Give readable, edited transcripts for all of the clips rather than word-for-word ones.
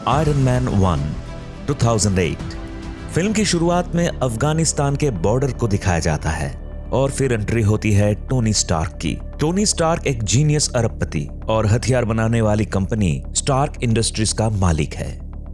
Iron man 1 2008। Film की शुरुआत में अफगानिस्तान के बॉर्डर को दिखाया जाता है और फिर एंट्री होती है टोनी स्टार्क की। टोनी स्टार्क एक जीनियस अरबपति और हथियार बनाने वाली कंपनी स्टार्क इंडस्ट्रीज का मालिक है।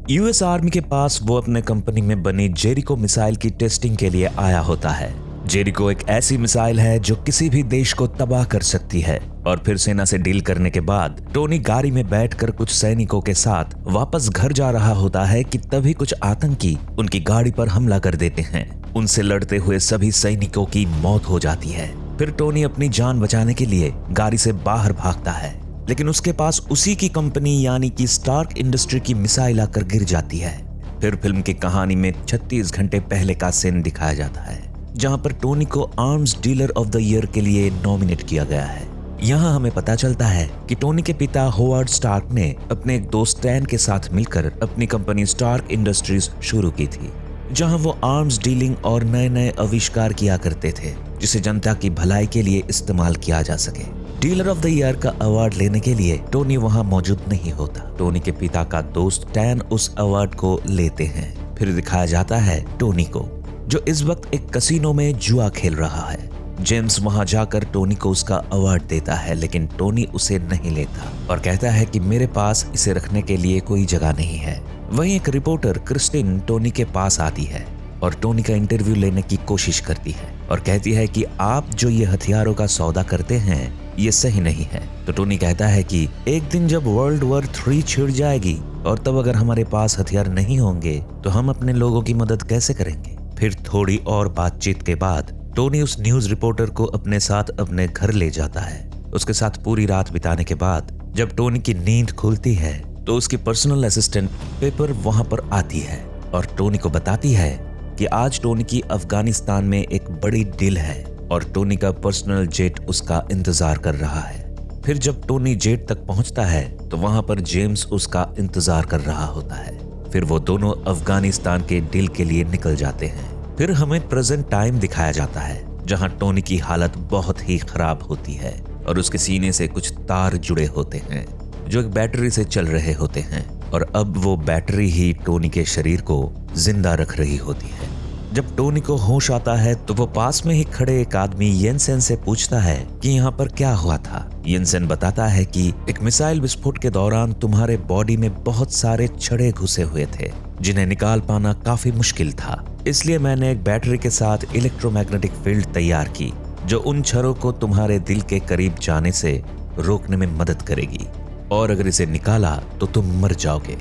यूएस आर्मी के पास वो अपने कंपनी में बनी जेरिको मिसाइल की टेस्टिंग के लिए आया होता है। जेरिको एक ऐसी मिसाइल है जो किसी भी देश को तबाह कर सकती है। और फिर सेना से डील करने के बाद टोनी गाड़ी में बैठकर कुछ सैनिकों के साथ वापस घर जा रहा होता है कि तभी कुछ आतंकी उनकी गाड़ी पर हमला कर देते हैं। उनसे लड़ते हुए सभी सैनिकों की मौत हो जाती है। फिर टोनी अपनी जान बचाने के लिए गाड़ी से बाहर भागता है, लेकिन उसके पास उसी की कंपनी यानी कि स्टार्क इंडस्ट्री की मिसाइल आकर गिर जाती है। फिर फिल्म की कहानी में 36 घंटे पहले का सीन दिखाया जाता है, जहां पर टोनी को arms dealer of the year के लिए नॉमिनेट किया गया है। यहाँ हमें पता चलता है कि टोनी के पिता होवार्ड स्टार्क ने अपने एक दोस्त स्टैन के साथ मिलकर अपनी कंपनी स्टार्क इंडस्ट्रीज शुरू की थी, जहां वो आर्म्स डीलिंग और नए नए आविष्कार किया करते थे जिसे जनता की भलाई के लिए इस्तेमाल किया जा सके। डीलर ऑफ द ईयर का अवार्ड लेने के लिए टोनी वहां मौजूद नहीं होता। टोनी के पिता का दोस्त स्टैन उस अवार्ड को लेते हैं। फिर दिखाया जाता है टोनी को, जो इस वक्त एक कसिनो में जुआ खेल रहा है। जेम्स वहां जाकर टोनी को उसका अवार्ड देता है, लेकिन टोनी उसे नहीं लेता और कहता है कि मेरे पास इसे रखने के लिए कोई जगह नहीं है। वहीं एक रिपोर्टर क्रिस्टिन टोनी के पास आती है और टोनी का इंटरव्यू लेने की कोशिश करती है और कहती है कि आप जो ये हथियारों का सौदा करते हैं ये सही नहीं है। तो टोनी कहता है कि एक दिन जब वर्ल्ड वॉर 3 छिड़ जाएगी और तब अगर हमारे पास हथियार नहीं होंगे तो हम अपने लोगों की मदद कैसे करेंगे। फिर थोड़ी और बातचीत के बाद टोनी उस न्यूज रिपोर्टर को अपने साथ अपने घर ले जाता है। उसके साथ पूरी रात बिताने के बाद जब टोनी की नींद खुलती है तो उसकी पर्सनल असिस्टेंट पेपर वहां पर आती है और टोनी को बताती है कि आज टोनी की अफगानिस्तान में एक बड़ी डील है और टोनी का पर्सनल जेट उसका इंतजार कर रहा है। फिर जब टोनी जेट तक पहुंचता है तो वहां पर जेम्स उसका इंतजार कर रहा होता है। फिर वो दोनों अफगानिस्तान के डील के लिए निकल जाते हैं। फिर हमें प्रेजेंट टाइम दिखाया जाता है, जहां टोनी की हालत बहुत ही खराब होती है और उसके सीने से कुछ तार जुड़े होते हैं जो एक बैटरी से चल रहे होते हैं और अब वो बैटरी ही टोनी के शरीर को जिंदा रख रही होती है। जब टोनी को होश आता है तो वो पास में ही खड़े एक आदमी येंसेन से पूछता है कि यहाँ पर क्या हुआ था। येंसेन बताता है कि एक मिसाइल विस्फोट के दौरान तुम्हारे बॉडी में बहुत सारे छड़े घुसे हुए थे जिन्हें निकाल पाना काफी मुश्किल था, इसलिए मैंने एक बैटरी के साथ इलेक्ट्रोमैग्नेटिक फील्ड तैयार की जो उन छड़ों को तुम्हारे दिल के करीब जाने से रोकने में मदद करेगी और अगर इसे निकाला तो तुम मर जाओगे।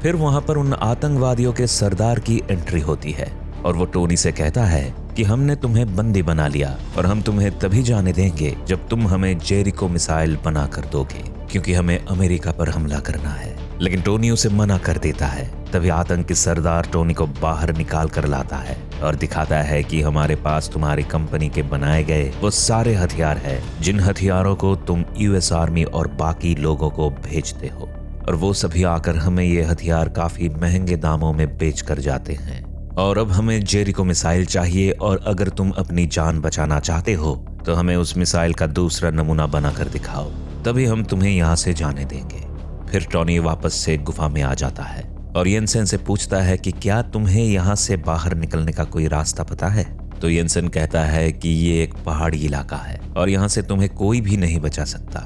फिर वहां पर उन आतंकवादियों के सरदार की एंट्री होती है और वो टोनी से कहता है कि हमने तुम्हें बंदी बना लिया और हम तुम्हें तभी जाने देंगे जब तुम हमें जेरिको मिसाइल बना कर दोगे, क्योंकि हमें अमेरिका पर हमला करना है। लेकिन टोनी उसे मना कर देता है। तभी आतंकी सरदार टोनी को बाहर निकाल कर लाता है और दिखाता है कि हमारे पास तुम्हारी कंपनी के बनाए गए वो सारे हथियार हैं जिन हथियारों को तुम यूएस आर्मी और बाकी लोगों को भेजते हो, और वो सभी आकर हमें ये हथियार काफी महंगे दामों में बेच कर जाते हैं। और अब हमें जेरिको मिसाइल चाहिए और अगर तुम अपनी जान बचाना चाहते हो तो हमें उस मिसाइल का दूसरा नमूना बनाकर दिखाओ, तभी हम तुम्हें यहाँ से जाने देंगे। फिर टोनी वापस से गुफा में आ जाता है और येंसेन से पूछता है कि क्या तुम्हें यहाँ से बाहर निकलने का कोई रास्ता पता है। तो येंसेन कहता है कि ये एक पहाड़ी इलाका है और यहाँ से तुम्हें कोई भी नहीं बचा सकता।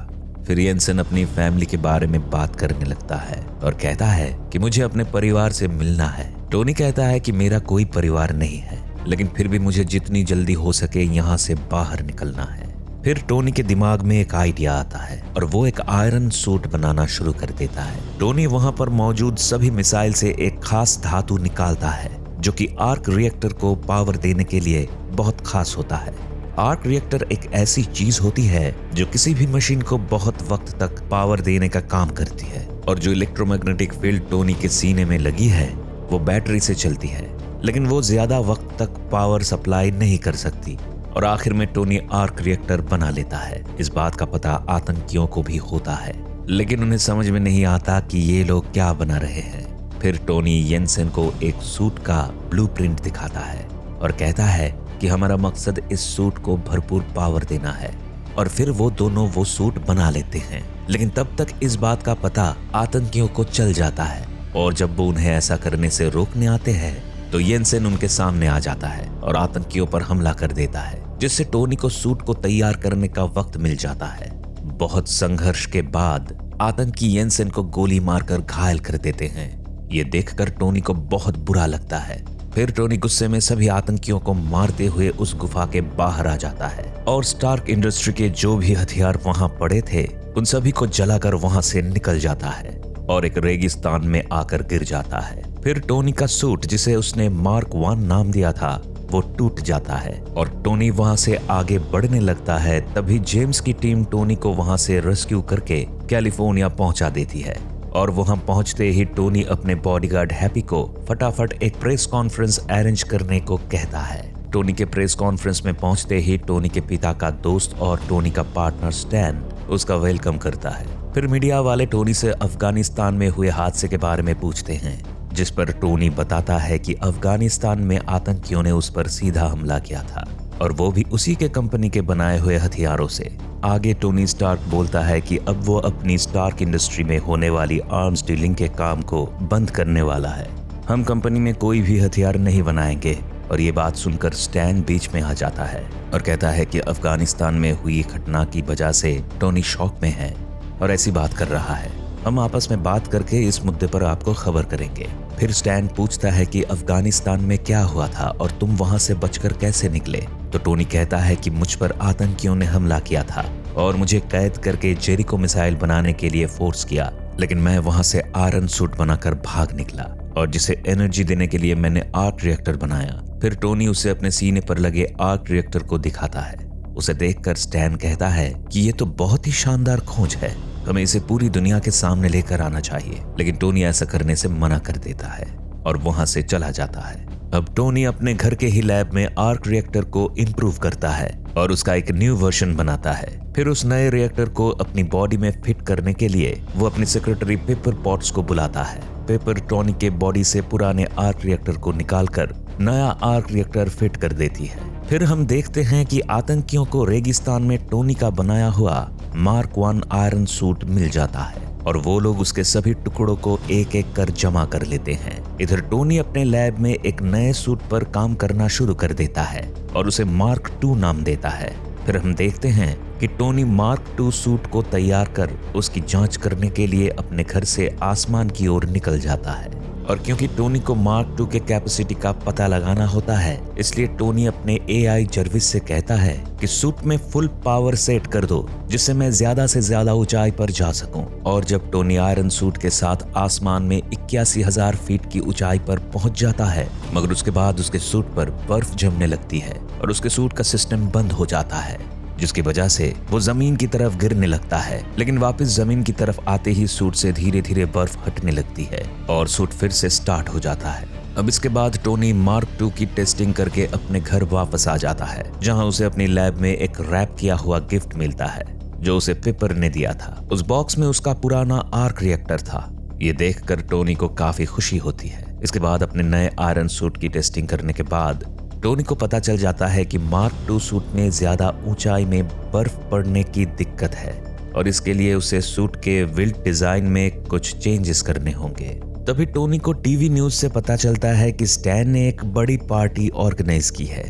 फिर येंसेन अपनी फैमिली के बारे में बात करने लगता है और कहता है कि मुझे अपने परिवार से मिलना है। टोनी कहता है कि मेरा कोई परिवार नहीं है, लेकिन फिर भी मुझे जितनी जल्दी हो सके यहाँ से बाहर निकलना है। फिर टोनी के दिमाग में एक आइडिया आता है और वो एक आयरन सूट बनाना शुरू कर देता है। टोनी वहां पर मौजूद सभी मिसाइल से एक खास धातु निकालता है जो कि आर्क रिएक्टर को पावर देने के लिए बहुत खास होता है। आर्क रिएक्टर एक ऐसी चीज होती है जो किसी भी मशीन को बहुत वक्त तक पावर देने का काम करती है, और जो इलेक्ट्रोमैग्नेटिक फील्ड टोनी के सीने में लगी है वो बैटरी से चलती है, लेकिन वो ज्यादा वक्त तक पावर सप्लाई नहीं कर सकती और आखिर में टोनी आर्क रिएक्टर बना लेता है। इस बात का पता आतंकियों को भी होता है, लेकिन उन्हें समझ में नहीं आता कि ये लोग क्या बना रहे हैं। फिर टोनी येंसेन को एक सूट का ब्लूप्रिंट दिखाता है और कहता है कि हमारा मकसद इस सूट को भरपूर पावर देना है, और फिर वो दोनों वो सूट बना लेते हैं। लेकिन तब तक इस बात का पता आतंकियों को चल जाता है और जब वो उन्हें ऐसा करने से रोकने आते हैं तो येंसेन उनके सामने आ जाता है और आतंकियों पर हमला कर देता है, जिससे टोनी को सूट को तैयार करने का वक्त मिल जाता है। बहुत संघर्ष के बाद आतंकी येंसेन को गोली मारकर घायल कर देते हैं। ये देखकर टोनी को बहुत बुरा लगता है। फिर टोनी गुस्से में सभी आतंकियों को मारते हुए उस गुफा के बाहर आ जाता है और स्टार्क इंडस्ट्री के जो भी हथियार वहां पड़े थे उन सभी को जलाकर वहां से निकल जाता है और एक रेगिस्तान में आकर गिर जाता है। फिर टोनी का सूट, जिसे उसने मार्क 1 नाम दिया था, वो टूट जाता है और टोनी वहां से आगे बढ़ने लगता है। तभी जेम्स की टीम टोनी को वहां से रेस्क्यू करके कैलिफोर्निया पहुंचा देती है और वहां पहुंचते ही टोनी अपने बॉडीगार्ड हैप्पी को फटाफट एक प्रेस कॉन्फ्रेंस अरेंज करने को कहता है। टोनी के प्रेस कॉन्फ्रेंस में पहुंचते ही टोनी के पिता का दोस्त और टोनी का पार्टनर स्टैन उसका वेलकम करता है। फिर मीडिया वाले टोनी से अफगानिस्तान में हुए हादसे के बारे में पूछते हैं, जिस पर टोनी बताता है कि अफगानिस्तान में आतंकियों ने उस पर सीधा हमला किया था और वो भी उसी के कंपनी के बनाए हुए हथियारों से। आगे टोनी स्टार्क बोलता है कि अब वो अपनी स्टार्क इंडस्ट्री में होने वाली आर्म्स डीलिंग के काम को बंद करने वाला है। हम कंपनी में कोई भी हथियार नहीं बनाएंगे। और ये बात सुनकर स्टैन बीच में आ जाता है और कहता है कि अफगानिस्तान में हुई घटना की वजह से टोनी शॉक में है और ऐसी बात कर रहा है। हम आपस में बात करके इस मुद्दे पर आपको खबर करेंगे। फिर स्टैन पूछता है कि अफगानिस्तान में क्या हुआ था और तुम वहां से बचकर कैसे निकले। तो टोनी कहता है कि मुझ पर आतंकियों ने हमला किया था और मुझे कैद करके जेरिको मिसाइल बनाने के लिए फोर्स किया, लेकिन मैं वहां से आयरन सूट बनाकर भाग निकला और जिसे एनर्जी देने के लिए मैंने आर्क रिएक्टर बनाया। फिर टोनी उसे अपने सीने पर लगे आर्क रिएक्टर को दिखाता है। उसे देखकर स्टैन कहता है कि ये तो बहुत ही शानदार खोज है, हमें इसे पूरी दुनिया के सामने लेकर आना चाहिए। लेकिन टोनी ऐसा करने से मना कर देता है और वहां से चला जाता है। अब टोनी अपने घर के ही लैब में आर्क रिएक्टर को इम्प्रूव करता है और उसका एक न्यू वर्जन बनाता है। फिर उस नए रिएक्टर को अपनी बॉडी में फिट करने के लिए वो अपनी सेक्रेटरी पेपर पॉट्स को बुलाता है। पेपर टोनी के बॉडी से पुराने आर्क रिएक्टर को निकालकर नया आर्क रिएक्टर फिट कर देती है। फिर हम देखते हैं कि आतंकियों को रेगिस्तान में टोनी का बनाया हुआ मार्क 1 आयरन सूट मिल जाता है और वो लोग उसके सभी टुकड़ों को एक एक कर जमा कर लेते हैं। इधर टोनी अपने लैब में एक नए सूट पर काम करना शुरू कर देता है और उसे मार्क 2 नाम देता है। फिर हम देखते हैं कि टोनी मार्क 2 सूट को तैयार कर उसकी जांच करने के लिए अपने घर से आसमान की ओर निकल जाता है। और क्योंकि टोनी को मार्क 2 के कैपेसिटी का पता लगाना होता है, इसलिए टोनी अपने AI जर्विस से कहता है कि सूट में फुल पावर सेट कर दो जिससे मैं ज्यादा से ज्यादा ऊंचाई पर जा सकूं। और जब टोनी आयरन सूट के साथ आसमान में 81,000 फीट की ऊंचाई पर पहुंच जाता है, मगर उसके बाद उसके सूट पर बर्फ जमने लगती है और उसके सूट का सिस्टम बंद हो जाता है, जिसकी वजह से वो जमीन की तरफ गिरने लगता है। लेकिन वापस जमीन की तरफ आते ही सूट से धीरे धीरे बर्फ हटने लगती है और सूट फिर से स्टार्ट हो जाता है। अब इसके बाद टोनी मार्क 2 की टेस्टिंग करके अपने घर वापस आ जाता है, जहां उसे अपनी लैब में एक रैप किया हुआ गिफ्ट मिलता है जो उसे पेपर ने दिया था। उस बॉक्स में उसका पुराना आर्क रिएक्टर था। ये देखकर टोनी को काफी खुशी होती है। इसके बाद अपने नए आयरन सूट की टेस्टिंग करने के बाद टोनी को पता चल जाता है कि मार्क 2 सूट में ज्यादा ऊंचाई में बर्फ पड़ने की दिक्कत है और इसके लिए उसे सूट के विल्ट डिजाइन में कुछ चेंजेस करने होंगे। तभी टोनी को टीवी न्यूज से पता चलता है कि स्टैन ने एक बड़ी पार्टी ऑर्गेनाइज की है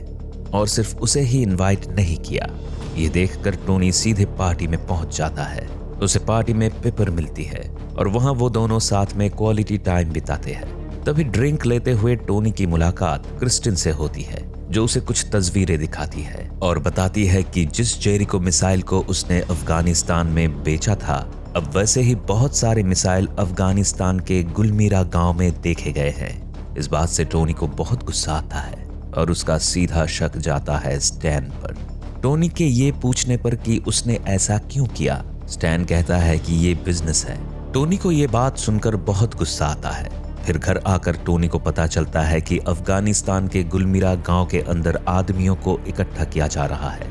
और सिर्फ उसे ही इनवाइट नहीं किया। ये देखकर टोनी सीधे पार्टी में पहुंच जाता है। उसे पार्टी में पेपर मिलती है और वहां वो दोनों साथ में क्वालिटी टाइम बिताते हैं। तभी ड्रिंक लेते हुए टोनी की मुलाकात क्रिस्टिन से होती है, जो उसे कुछ तस्वीरें दिखाती है और बताती है कि जिस जेरिको मिसाइल को उसने अफगानिस्तान में बेचा था, अब वैसे ही बहुत सारे मिसाइल अफगानिस्तान के गुलमीरा गांव में देखे गए हैं। इस बात से टोनी को बहुत गुस्सा आता है और उसका सीधा शक जाता है स्टैन पर। टोनी के ये पूछने पर कि उसने ऐसा क्यों किया, स्टैन कहता है कि ये बिजनेस है। टोनी को ये बात सुनकर बहुत गुस्सा आता है। फिर घर आकर टोनी को पता चलता है कि अफगानिस्तान के गुलमीरा गांव के अंदर आदमियों को इकट्ठा किया जा रहा है।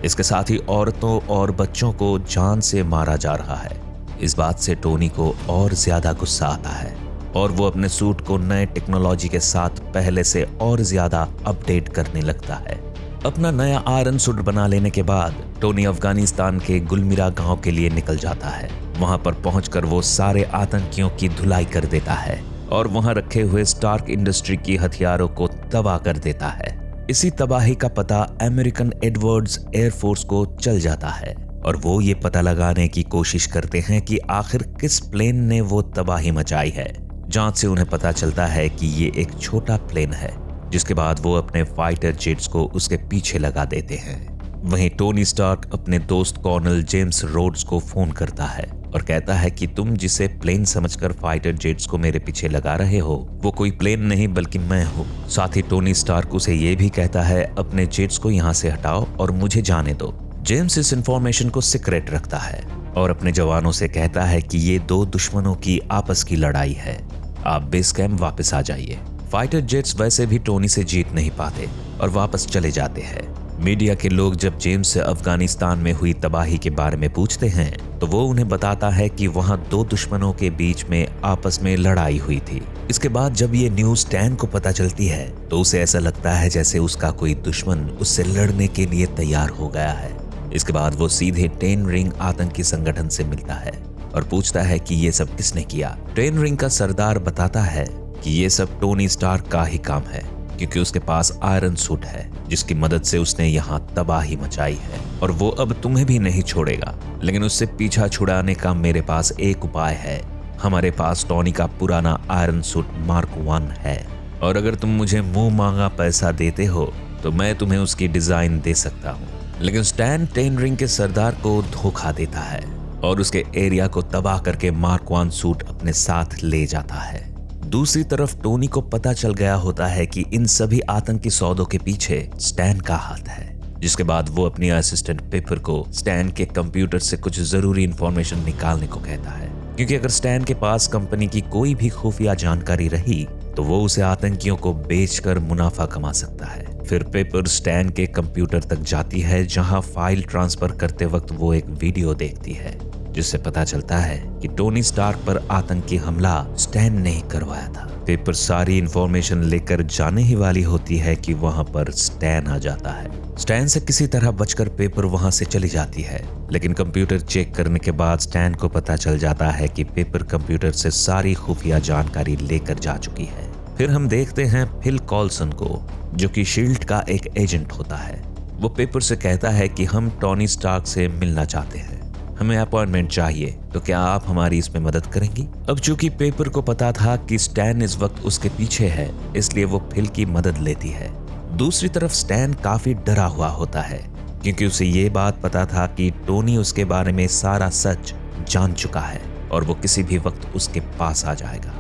इसके साथ ही औरतों और बच्चों को जान से मारा जा रहा है। इस बात से टोनी को और ज्यादा गुस्सा आता है और वो अपने सूट को नए टेक्नोलॉजी के साथ पहले से और ज्यादा अपडेट करने लगता है। अपना नया आयरन सूट बना लेने के बाद टोनी अफगानिस्तान के गुलमीरा गांव के लिए निकल जाता है। वहां पर पहुंचकर वो सारे आतंकियों की धुलाई कर देता है और वहां रखे हुए स्टार्क इंडस्ट्री की हथियारों को तबाह कर देता है। इसी तबाही का पता अमेरिकन एडवर्ड्स एयरफोर्स को चल जाता है और वो ये पता लगाने की कोशिश करते हैं कि आखिर किस प्लेन ने वो तबाही मचाई है। जांच से उन्हें पता चलता है कि ये एक छोटा प्लेन है, जिसके बाद वो अपने फाइटर जेट्स को उसके पीछे लगा देते हैं। वहीं टोनी स्टार्क अपने दोस्त कर्नल जेम्स रोड्स को फोन करता है और कहता है कि तुम जिसे प्लेन समझकर फाइटर जेट्स को मेरे पीछे लगा रहे हो वो कोई प्लेन नहीं बल्कि मैं हूँ। साथ ही टोनी स्टार्क उसे ये भी कहता है अपने जेट्स को यहाँ से हटाओ और मुझे जाने दो। जेम्स इस इंफॉर्मेशन को सीक्रेट रखता है और अपने जवानों से कहता है कि ये दो दुश्मनों की आपस की लड़ाई है, आप बेस कैंप वापस आ जाइए। फाइटर जेट्स वैसे भी टोनी से जीत नहीं पाते और वापस चले जाते हैं। मीडिया के लोग जब जेम्स से अफगानिस्तान में हुई तबाही के बारे में पूछते हैं तो वो उन्हें बताता है कि वहां दो दुश्मनों के बीच में आपस में लड़ाई हुई थी। इसके बाद जब ये न्यूज़ स्टैन को पता चलती है तो उसे ऐसा लगता है जैसे उसका कोई दुश्मन उससे लड़ने के लिए तैयार हो गया है। इसके बाद वो सीधे टेन रिंग आतंकी संगठन से मिलता है और पूछता है कि ये सब किसने किया। टेन रिंग का सरदार बताता है कि ये सब टोनी स्टार्क का ही काम है, क्योंकि उसके पास आयरन सूट है जिसकी मदद से उसने यहाँ तबाही मचाई है और वो अब तुम्हें भी नहीं छोड़ेगा। लेकिन उससे पीछा छुड़ाने का मेरे पास एक उपाय है। हमारे पास टोनी का पुराना आयरन सूट मार्क 1 है और अगर तुम मुझे मुंह मांगा पैसा देते हो तो मैं तुम्हें उसकी डिजाइन दे सकता हूँ। लेकिन स्टैन टेन रिंग के सरदार को धोखा देता है और उसके एरिया को तबाह करके मार्क 1 सूट अपने साथ ले जाता है। दूसरी तरफ टोनी को पता चल गया होता है कि इन सभी आतंकी सौदों के पीछे स्टैन का हाथ है, जिसके बाद वो अपनी असिस्टेंट पेपर को स्टैन के कंप्यूटर से कुछ जरूरी इंफॉर्मेशन निकालने को कहता है, क्योंकि अगर स्टैन के पास कंपनी की कोई भी खुफिया जानकारी रही तो वो उसे आतंकियों को बेचकर मुनाफा कमा सकता है। फिर पेपर स्टैन के कंप्यूटर तक जाती है जहां फाइल ट्रांसफर करते वक्त वो एक वीडियो देखती है जिससे पता चलता है कि टोनी स्टार्क पर आतंकी हमला स्टैन ने ही करवाया था। पेपर सारी इंफॉर्मेशन लेकर जाने ही वाली होती है कि वहां पर स्टैन आ जाता है। स्टैन से किसी तरह बचकर पेपर वहां से चली जाती है, लेकिन कंप्यूटर चेक करने के बाद स्टैन को पता चल जाता है कि पेपर कंप्यूटर से सारी खुफिया जानकारी लेकर जा चुकी है। फिर हम देखते हैं फिल कॉल्सन को, जो कि शील्ड का एक एजेंट होता है। वो पेपर से कहता है कि हम टोनी स्टार्क से मिलना चाहते हैं, हमें अपॉइंटमेंट चाहिए, तो क्या आप हमारी इसमें मदद करेंगी? अब चूंकि पेपर को पता था कि स्टैन इस वक्त उसके पीछे है, इसलिए वो फिल की मदद लेती है। दूसरी तरफ स्टैन काफी डरा हुआ होता है, क्योंकि उसे ये बात पता था कि टोनी उसके बारे में सारा सच जान चुका है और वो किसी भी वक्त उसके पास आ जाएगा।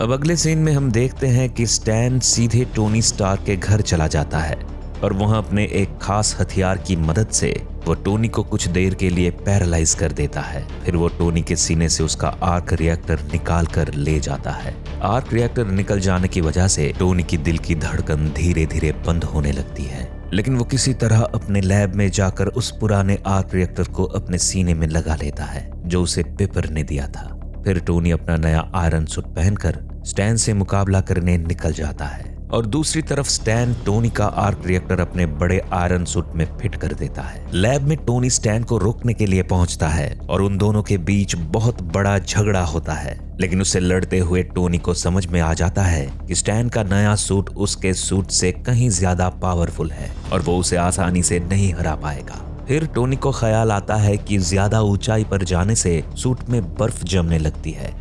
अब अगले सीन में हम देखते हैं कि स्टैन सीधे टोनी स्टार्क के घर चला जाता है और वहां अपने एक खास हथियार की मदद से वो टोनी को कुछ देर के लिए पैरालाइज कर देता है। फिर वो टोनी के सीने से उसका आर्क रिएक्टर निकाल कर ले जाता है। आर्क रिएक्टर निकल जाने की वजह से टोनी की दिल की धड़कन धीरे धीरे बंद होने लगती है, लेकिन वो किसी तरह अपने लैब में जाकर उस पुराने आर्क रिएक्टर को अपने सीने में लगा लेता है जो उसे पेपर ने दिया था। फिर टोनी अपना नया आयरन सूट पहनकर स्टैन से मुकाबला करने निकल जाता है और दूसरी तरफ स्टैन टोनी का आर्क रिएक्टर अपने बड़े आयरन सूट में फिट कर देता है। लैब में टोनी स्टैन को रोकने के लिए पहुंचता है और उन दोनों के बीच बहुत बड़ा झगड़ा होता है, लेकिन उससे लड़ते हुए टोनी को समझ में आ जाता है कि स्टैन का नया सूट उसके सूट से कहीं ज्यादा पावरफुल है और वो उसे आसानी से नहीं हरा पाएगा। फिर टोनी को ख्याल आता है कि ज्यादा ऊंचाई पर जाने से सूट में बर्फ जमने लगती है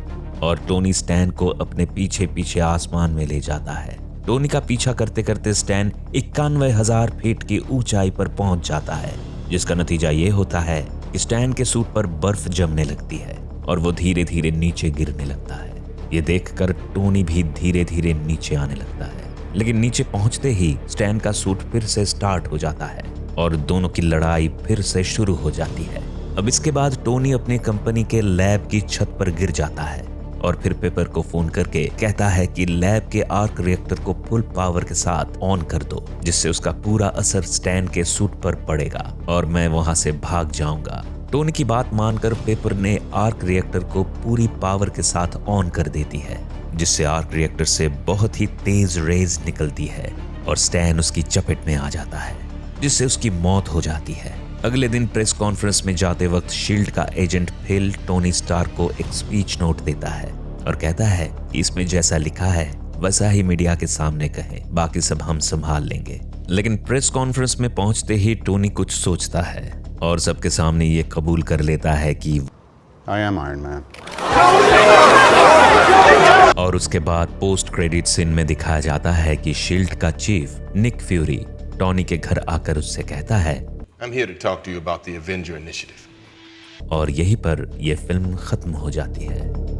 और टोनी स्टैन को अपने पीछे पीछे आसमान में ले जाता है। टोनी का पीछा करते करते स्टैन 91,000 फीट की ऊंचाई पर पहुंच जाता है, जिसका नतीजा ये होता है कि स्टैन के सूट पर बर्फ जमने लगती है और वो धीरे धीरे नीचे गिरने लगता है। ये देखकर टोनी भी धीरे धीरे नीचे आने लगता है, लेकिन नीचे पहुंचते ही स्टैन का सूट फिर से स्टार्ट हो जाता है और दोनों की लड़ाई फिर से शुरू हो जाती है। अब इसके बाद टोनी अपनी कंपनी के लैब की छत पर गिर जाता है और फिर पेपर को फोन करके कहता है कि लैब के आर्क रिएक्टर को फुल पावर के साथ ऑन कर दो, जिससे उसका पूरा असर स्टैन के सूट पर पड़ेगा और मैं वहां से भाग जाऊंगा। टोनी की बात मानकर पेपर ने आर्क रिएक्टर को पूरी पावर के साथ ऑन कर देती है, जिससे आर्क रिएक्टर से बहुत ही तेज रेज निकलती है और स्टैन उसकी चपेट में आ जाता है, जिससे उसकी मौत हो जाती है। अगले दिन प्रेस कॉन्फ्रेंस में जाते वक्त शील्ड का एजेंट फिल टोनी स्टार्क को एक स्पीच नोट देता है और कहता है कि इसमें जैसा लिखा है वैसा ही मीडिया के सामने कहें, बाकी सब हम संभाल लेंगे। लेकिन प्रेस कॉन्फ्रेंस में पहुंचते ही टोनी कुछ सोचता है और सबके सामने ये कबूल कर लेता है कि I am Iron Man. और उसके बाद पोस्ट क्रेडिट सीन में दिखाया जाता है कि शील्ड का चीफ निक फ्यूरी टोनी के घर आकर उससे कहता है I'm here to talk to you about the Avenger Initiative. और यहीं पर यह फिल्म खत्म हो जाती है।